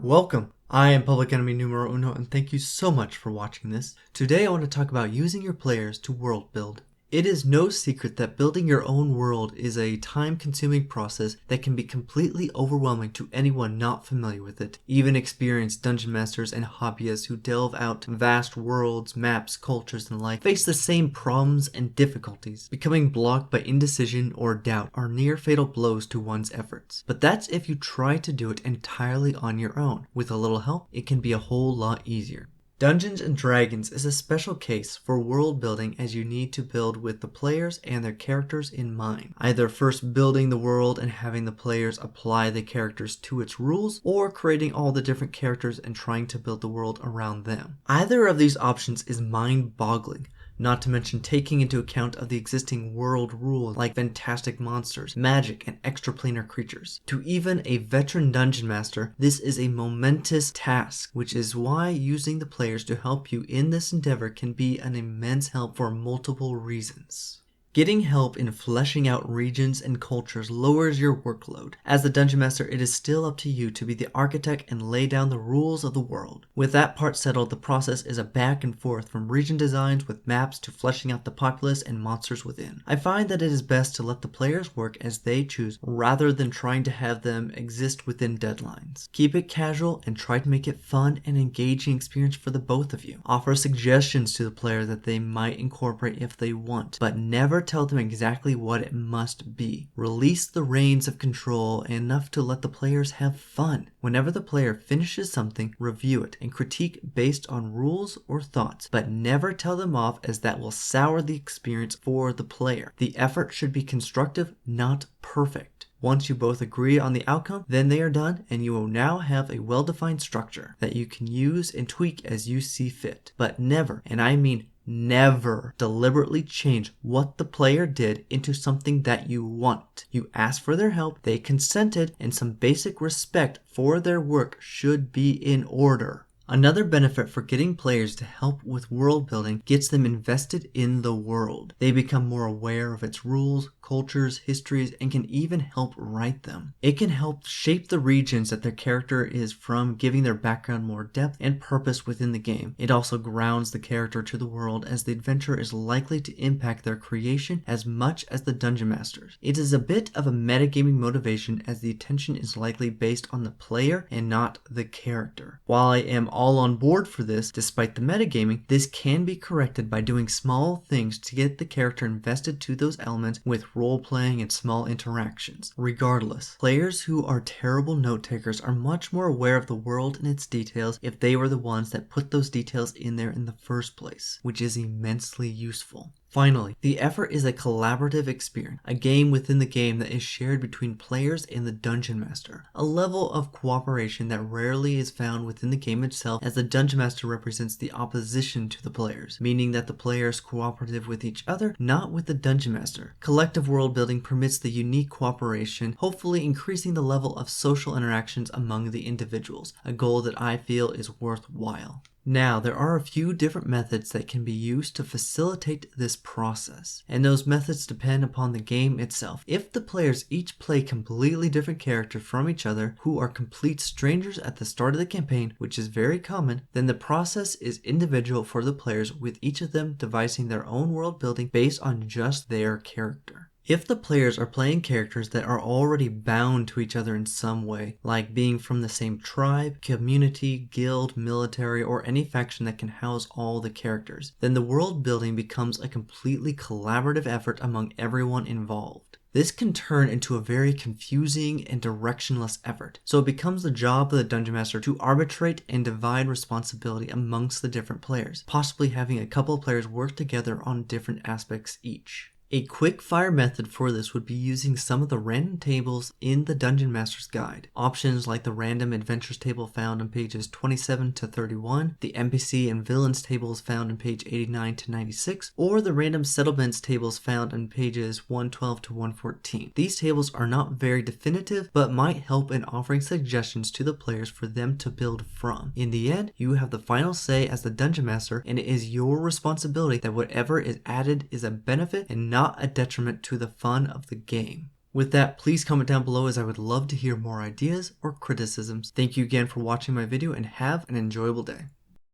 Welcome! I am Public Enemy Numero Uno and thank you so much for watching this. Today I want to talk about using your players to world build. It is no secret that building your own world is a time-consuming process that can be completely overwhelming to anyone not familiar with it. Even experienced dungeon masters and hobbyists who delve out vast worlds, maps, cultures, and the like face the same problems and difficulties. Becoming blocked by indecision or doubt are near fatal blows to one's efforts. But that's if you try to do it entirely on your own. With a little help, it can be a whole lot easier. Dungeons & Dragons is a special case for world building as you need to build with the players and their characters in mind. Either first building the world and having the players apply the characters to its rules, or creating all the different characters and trying to build the world around them. Either of these options is mind-boggling. Not to mention taking into account of the existing world rules like fantastic monsters, magic, and extraplanar creatures. To even a veteran dungeon master, this is a momentous task, which is why using the players to help you in this endeavor can be an immense help for multiple reasons. Getting help in fleshing out regions and cultures lowers your workload. As the Dungeon Master, it is still up to you to be the architect and lay down the rules of the world. With that part settled, the process is a back and forth from region designs with maps to fleshing out the populace and monsters within. I find that it is best to let the players work as they choose rather than trying to have them exist within deadlines. Keep it casual and try to make it fun and engaging experience for the both of you. Offer suggestions to the player that they might incorporate if they want, but never tell them exactly what it must be. Release the reins of control enough to let the players have fun. Whenever the player finishes something, review it and critique based on rules or thoughts, but never tell them off as that will sour the experience for the player. The effort should be constructive, not perfect. Once you both agree on the outcome, then they are done and you will now have a well-defined structure that you can use and tweak as you see fit. But never, and I mean never, deliberately change what the player did into something that you want. You asked for their help, they consented, and some basic respect for their work should be in order. Another benefit for getting players to help with world building gets them invested in the world. They become more aware of its rules, cultures, histories, and can even help write them. It can help shape the regions that their character is from, giving their background more depth and purpose within the game. It also grounds the character to the world as the adventure is likely to impact their creation as much as the dungeon masters. It is a bit of a metagaming motivation as the attention is likely based on the player and not the character. While I am all on board for this, despite the metagaming, this can be corrected by doing small things to get the character invested to those elements with role-playing and small interactions. Regardless, players who are terrible note-takers are much more aware of the world and its details if they were the ones that put those details in there in the first place, which is immensely useful. Finally, the effort is a collaborative experience, a game within the game that is shared between players and the Dungeon Master, a level of cooperation that rarely is found within the game itself, as the Dungeon Master represents the opposition to the players, meaning that the player is cooperative with each other, not with the Dungeon Master. Collective world building permits the unique cooperation, hopefully increasing the level of social interactions among the individuals, a goal that I feel is worthwhile. Now, there are a few different methods that can be used to facilitate this process, and those methods depend upon the game itself. If the players each play completely different characters from each other who are complete strangers at the start of the campaign, which is very common, then the process is individual for the players, with each of them devising their own world building based on just their character. If the players are playing characters that are already bound to each other in some way, like being from the same tribe, community, guild, military, or any faction that can house all the characters, then the world building becomes a completely collaborative effort among everyone involved. This can turn into a very confusing and directionless effort, so it becomes the job of the Dungeon Master to arbitrate and divide responsibility amongst the different players, possibly having a couple of players work together on different aspects each. A quick fire method for this would be using some of the random tables in the Dungeon Master's Guide. Options like the random adventures table found on pages 27 to 31, the NPC and villains tables found on page 89 to 96, or the random settlements tables found on pages 112 to 114. These tables are not very definitive, but might help in offering suggestions to the players for them to build from. In the end, you have the final say as the Dungeon Master, and it is your responsibility that whatever is added is a benefit and not a detriment to the fun of the game. With that, please comment down below as I would love to hear more ideas or criticisms. Thank you again for watching my video and have an enjoyable day.